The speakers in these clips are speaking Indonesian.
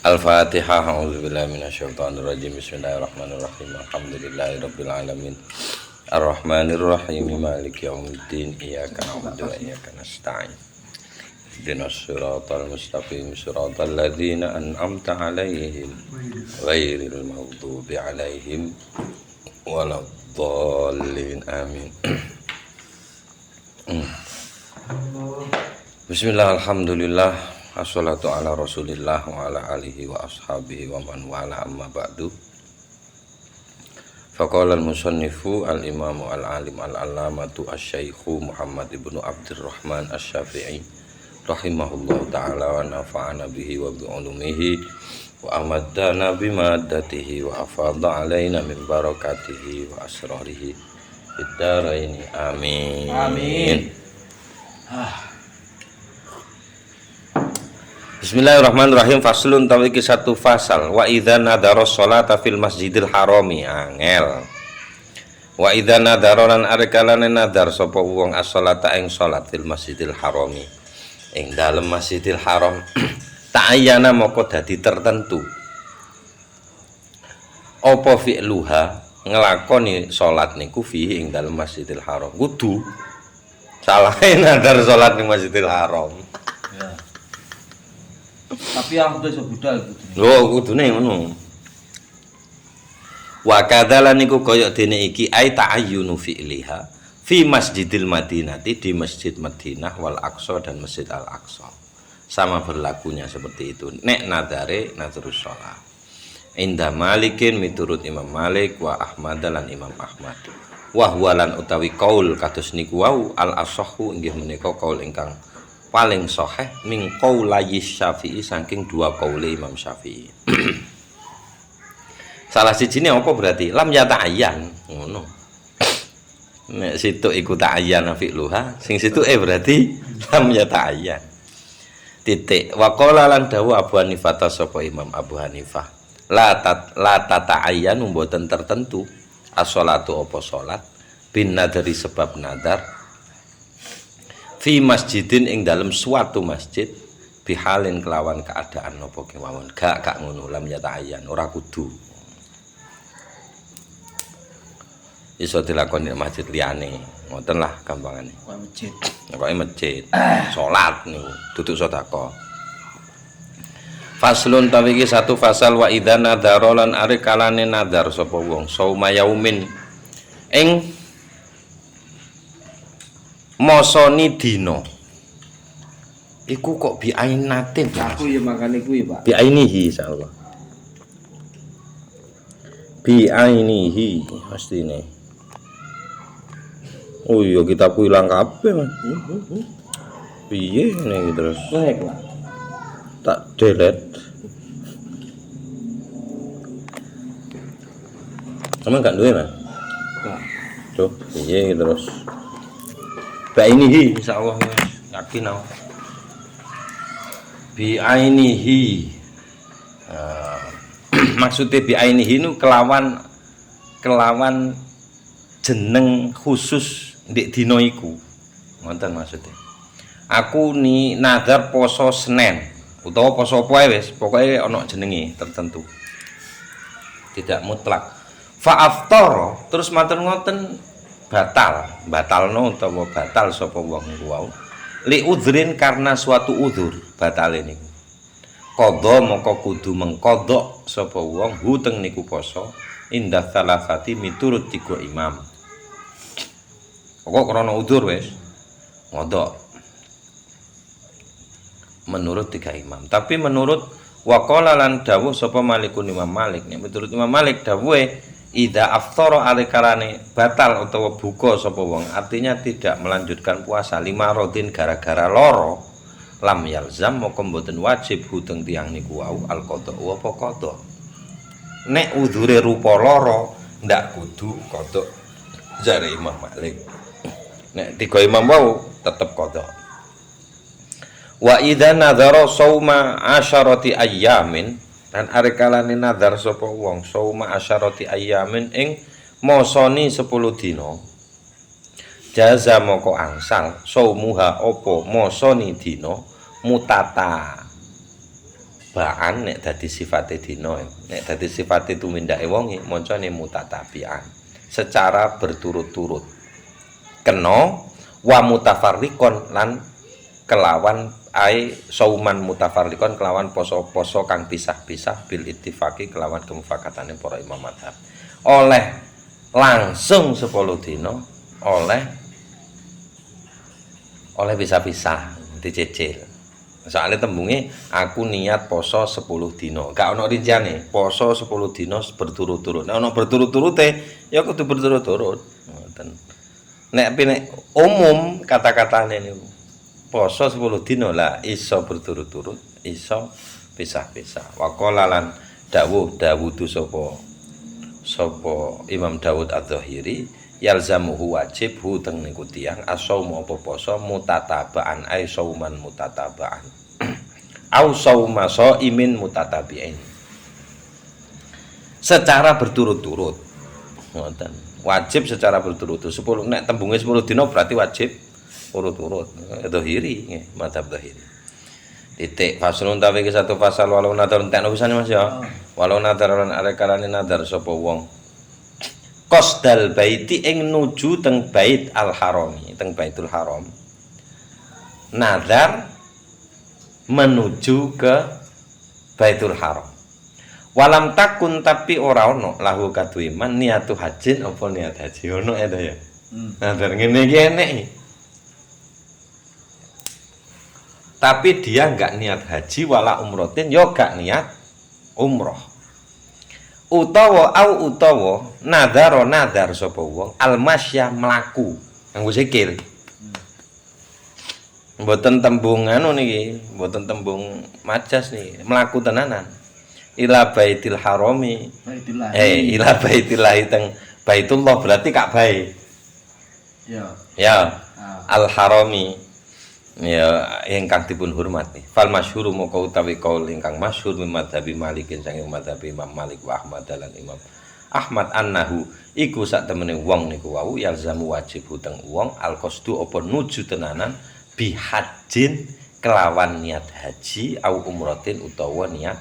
Al-Fatihah. A'udzubillahi minasyaitonirrajim. Bismillahirrahmanirrahim. Alhamdulillahirabbil alamin. Ar-Rahmanirrahim. Maliki yaumiddin. Iyyaka na'budu wa iyyaka nasta'in. Ihdinas siratal mustaqim. Siratal ladzina an'amta 'alaihim ghairil maghdubi 'alaihim waladdallin. Amin. Bismillah, alhamdulillah. Assalatu ala rasulillah wa ala alihi wa ashabihi wa man wala, amma ba'du. Faqala al-musannifu al-imamu al-alim al-allamatu asy-syaikhu Muhammad ibnu Abdurrahman asy-Syafi'i rahimahullahu ta'ala wa nafa'ana bihi wa bi'ulumihi wa amaddana bimaddatihi wa afadha alaina min barakatihi wa asrarihi fid dharaini. Amin. Amin. Bismillahirrahmanirrahim. Faslun tawiki satu fasal. Wa idza nadara sholata fil masjidil harami angel. Wa idza nadara lan arkalane nadar sapa wong as-sholata ing salat fil masjidil harami ing dalem masjidil haram ta'ayyana moko dadi tertentu apa fi'luha nglakoni salat niku fi ing dalem masjidil haram kudu salahe nadar salat ning masjidil haram. Tapi aku iso budal kudune. Lho kudune ngono. Wa kadzalan niku kaya dene iki ai ta'ayyunu fi'liha fi Masjidil Madinati, di Masjid Madinah, wal Aqsa dan Masjid Al Aqsa. Sama berlakunya seperti itu. Nek nadare nadrus shalah. Inda Malikin miturut Imam Malik wa Ahmad lan Imam Ahmad. Wa huwa lan utawi qaul kados niku wau al asahhu inggih menika qaul ingkang paling sahih min qaulai Syafi'i saking dua qaule Imam Syafi'i. Salah sijine apa berarti lam yata'ayyan ngono. Nek situ iku ta'ayyan fi'luha, sing situ berarti lam yata'ayyan. Titik. Wa qala lan dawu Abu Hanifah sapa Imam Abu Hanifah. La tata'ayyan mboten tertentu as-sholatu apa salat bin nadari sebab nadar fi masjidin ing dalam suatu masjid bihalin kelawan keadaan apa kemawon gak ngono lam yata'ayyan ora kudu iso dilakoni masjid liyane ngoten lah gampangane Kok masjid. kok masjid salat niku duduk sedekah. Faslun tawiki satu fasal. Wa idza nadara lan are kalane nadar sapa wong sauma yaumin ing mosoni dina iku kok biainatin Aku ya makane kuwi, Pak. biainihi insyaallah biainihi pastine. Oh iya kitabku ilang kabeh Mas. Piye ngene iki terus Baik, Pak. tak delete. Kamu gak duwe Mas? Pak. Tuh piye terus biainihi insyaallah yakin aku biainihi. Maksudnya biainihi nu kelawan jeneng khusus ndek dina iku ngoten maksudnya. Aku ni nazar poso Senin utawa poso apa ae wis pokoke ana jenenge tertentu tidak mutlak. Fa aftara terus matur ngoten batalno utawa batal sapa wong wau li udhrin karena suatu udzur batale niku. Qadha maka kudu mengqadha sapa wong huteng niku poso indah salasati miturut tiga imam. Kok krana udzur wis ngodok menurut tiga imam. Tapi menurut waqala lan dawuh sapa Malikun Imam Malik nek miturut Imam Malik dawuhe idza aftara alikarane batal utawa buka sapa wong artinya tidak melanjutkan puasa lima rodin gara-gara loro lam yalzam moko mboten wajib huteng tiyang niku wau alqadha apa qadha. Nek udhure rupa loro ndak kudu qadha jare Imam Malik. Nek tiga imam wau tetep qadha. Wa idza nadhara sauma asyarati ayyamin dan arekalane nadar sapa wong sauma asyarati ayyamin ing mosoni 10 dina jaza moko angsal saumuha apa mosoni dina mutata ba'an nek dadi sifate dina, nek dadi sifate tumindake wonge macane mutatabi'an secara berturut-turut. Kena wa mutafarriqon lan kelawan sauman mutafarriqon kelawan poso-poso kang pisah-pisah bil ittifaqi kelawan kemufakatane para imam mazhab. Oleh langsung 10 dina, oleh pisah-pisah dicicil. Soalnya tembunge aku niat poso 10 dina. Gak ono rinciane, poso 10 dina berturut-turut. Nek ono berturut-turute ya kudu berturut-turut. Ngoten. Nek umum kata-katane niku poso 10 dina lah iso berturut-turut, iso pisah-pisah. Waqala lan Dawudu sapa Imam Dawud Adz-Dzahiri yalzamuhu wajib hu teng niku tiyang asaumu apa poso mutatabaan ai sauman mutatabaan au sauma shaimin mutatabiin secara berturut-turut. Ngoten. Wajib secara berturut-turut. 10 nek tembunge 10 dina berarti wajib urut-urut. Dzahiri nggih, madzhab dzahiri. Titik faslun tawi iki satu pasal walau nadar entekno pisane Mas ya. Walau nadar lan arekalane nadar sapa wong qasdal baiti ing nuju teng bait al harami, teng Baitul Haram. Nazar menuju ke Baitul Haram. Walam takun tapi ora ono lahu kadu iman niatu hajin apa niat haji ono eta ya. Nazar ngene iki enek. Tapi dia enggak niat haji wala umrotin yo gak niat umroh. Utawa nadar sapa wong almasya mlaku nganggo zikir. Mboten tembung anu niki, mboten tembung majas niki, mlaku tenanan. Ila baitil harami. Ila baitillah teng Baitullah berarti Ka'bah. Ya. Al harami. Ya ingkang dipun hormati. Fal masyhur moko utawi kaul ingkang masyhur min madzhabi Malikin saking madzhab Imam Malik wa Ahmad lan Imam Ahmad annahu iku sak temene wong niku wau yalzamu wajib huteng wong al qasdu apa nuju tenanan bi hajjin kelawan niat haji au umratin utawa niat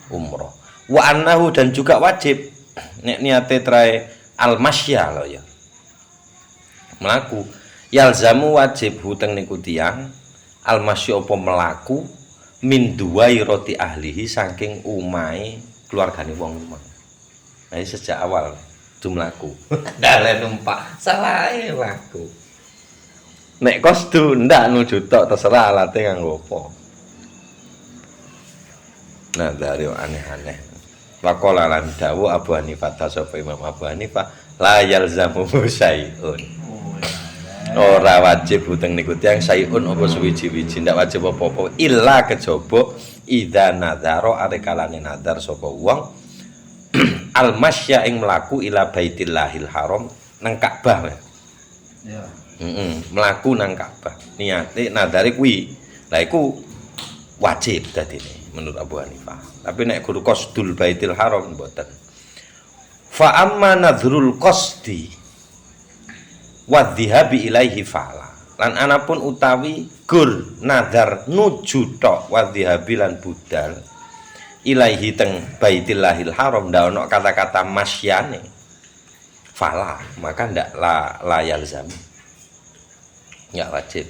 umrah. Wa annahu dan juga wajib nek niate trae al masya lho ya. Melaku yalzamu wajib huteng niku tiyang al-masya apa melaku min duwai roti ahlihi saking umahe keluargane wong rumah. Nah, sejak awal dumlaku. Dale numpak salahe laku. Nek kosdu ndak nuju tok terserah alate nganggo apa. Nah, dari aneh-aneh. Waqala lan dawu Abu Hanifah sapa Imam Abu Hanifah la yalzamu syai'un. Ora wajib huteng niku tiyang sayun apa suwiji-wiji ndak wajib apa-apa illa kejaba idza nadzara arekalane nadar sapa wong al masya ing mlaku ila baitillahil haram nang Ka'bah. Ya. Mlaku nang Ka'bah. Niate nadare kuwi. Lah iku wajib dadine menurut Abu Hanifah. Tapi nek guru qasdul baitil haram mboten. Fa amma nadhrul qasdi wadhihabi ilaihi fa'ala lan anapun utawi gur nadar nuju tok wadhihabi lan budal ilaihi teng baitillahil haram ndak ono kata-kata masyane fala maka ndak layal zam ya wajib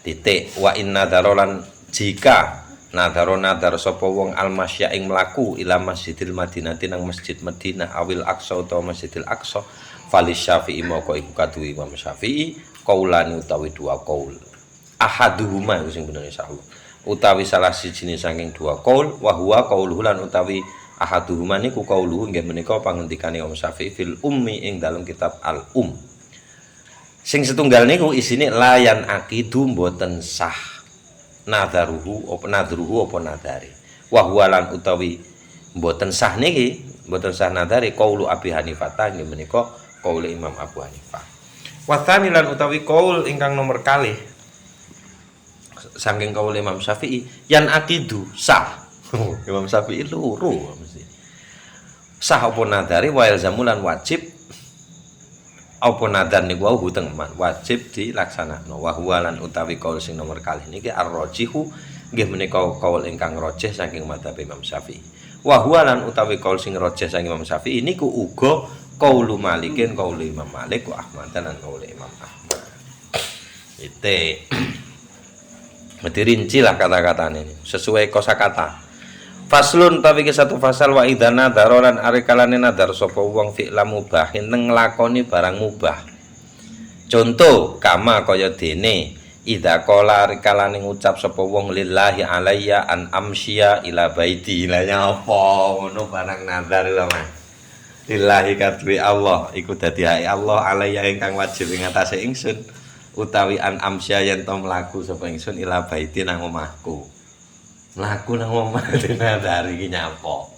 titik wa inna darolan jika nadar sapa wong al masya ing mlaku ila Masjidil Madinah nang Masjid Madinah awil Aqsa utawa Masjidil Aqsa Fali Syafi'i moko iku kadu Imam Syafi'i qaulani utawi dua qaul. Ahaduhuma iku sing bener insyaallah. Utawi salah sijine saking dua qaul wa huwa qauluhu lan utawi ahaduhuma niku qauluhu nggih menika pangendikane Imam Syafi'i fil ummi ing dalam kitab Al Sing setunggal niku isine layan aqidu mboten sah. Nadharuhu apa nadari. Wa huwa lan utawi mboten sah niki, mboten sah nadari qaulu Abi Hanifah nggih menika qaul Imam Abu Hanifah. Wa tsanilan utawi qaul ingkang nomor kalih saking qaul Imam Syafi'i yan aqidu sah. Imam Syafi'i loro mesti. Sah apa nadari wa ilzamulan wajib apa nadar niku wau huteng wajib dilaksanakno wa huwa lan utawi qaul sing nomor kalih niki ar-rajihu nggih menika kaul ingkang rajih saking madzhab Imam Syafi'i. Wa huwa lan utawi kaul sing rajih saking Imam Syafi'i niku uga kaulu Malikin, kaul Imam Malik wa Ahmad lan kaul Imam Ahmad. Ite. Dirinci lah kata-katanya ini sesuai kosakata. Faslun tapi ke satu fasal wa idana darolan arikalane nadar sapa wong fi'la mubahin neng nglakoni barang mubah. Contoh kama kaya dene idza qala arikalane ngucap sapa wong lillahi alayya an amsya ila baiti la apa ngono barang nadar lho Mas. Lillahi kadwi Allah iku dadi hak Allah alayya ingkang wajib ing atase ingsun. Utawi an amsya yen to mlaku sapa ingsun ila baiti nang omahku. Mlaku nang omah dari iki nyapa.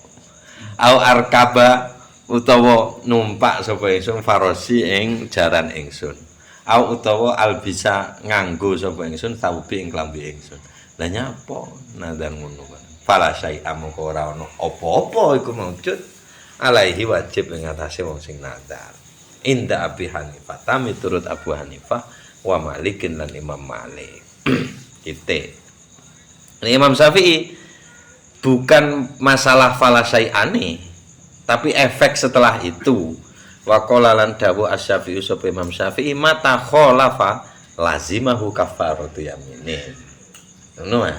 Au arkaba utawa numpak sapa ingsun farosi ing jaran ingsun. Au utawa albisa nganggo sapa ingsun taubi ing klambi ingsun. Lah nyapa nadar ngono kan. Fala syai'a moko ora ono apa-apa iku maujud alaihi wajib ing atase wong sing nadar. Inda Abi Hanifah miturut Abu Hanifah wa Malikin lan Imam Malik. Kita Imam Syafi'i bukan masalah falasai'ane tapi efek setelah itu. Wa qala lan dawu Asy-Syafi'i sapa Imam Syafi'i mata khalafa lazimahu kafaratu yaminin. Ngono ya.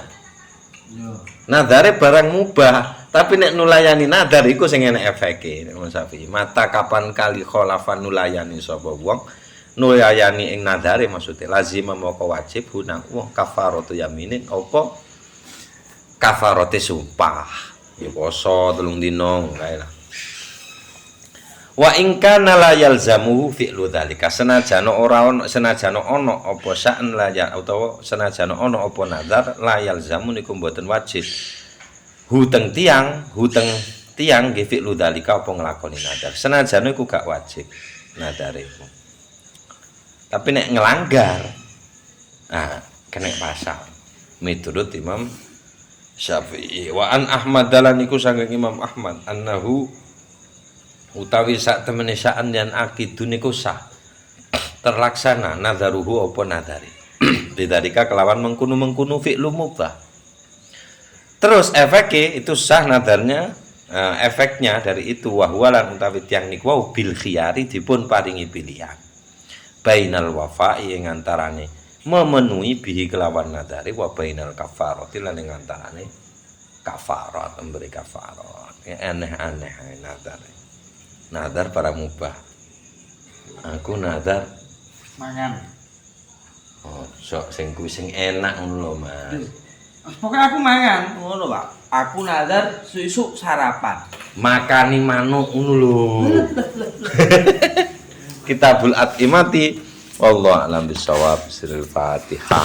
Nadare barang mubah tapi nek nulayani nadar iku sing enek efeke Imam Syafi'i. Mata kapan kali khalafa nulayani sapa wong nulayani ing nadare maksudnya lazima moko wajib hunang wong kafaratu yaminin apa kafarate sumpah ya poso 3 dina kae lah. Wa in kana la yalzamu fi'lu dzalika senajan ora ono senajan ono apa sa'an la ya utawa senajan ono apa nadar la yalzamu niku mboten wajib huteng tiang nggih fi'lu dzalika apa nglakoni nadar senajan iku gak wajib nadare. Tapi nek ngelanggar kena pasal miturut Imam Syafi'i. Wa an Ahmad dalan iku saking Imam Ahmad annahu utawi sak temene saan yen akidu niku sah terlaksana nadharuhu apa nadari bidzalika kelawan mengkunu fi'lu mubah. Terus efeknya itu sah nadarnya efeknya dari itu wahwalan utawi tiyang niku wau bil khiyari dipun paringi pilihan bainal wafa'i ing antarane memenuhi bihi kelawan nadari wa bainal kafarati lan ing antarane kafarat memberi kafarat. Aneh-aneh nadar para mubah. Aku nadar Mangan. oh sok sing kuwi sing enak ngono lho Mas. Pokoknya aku mangan ngono Pak. Aku nadar sesuk sarapan. Makani manuk ngono lho. Kitabul At'imati wallahu a'lam bissawab. Sirul Fatihah.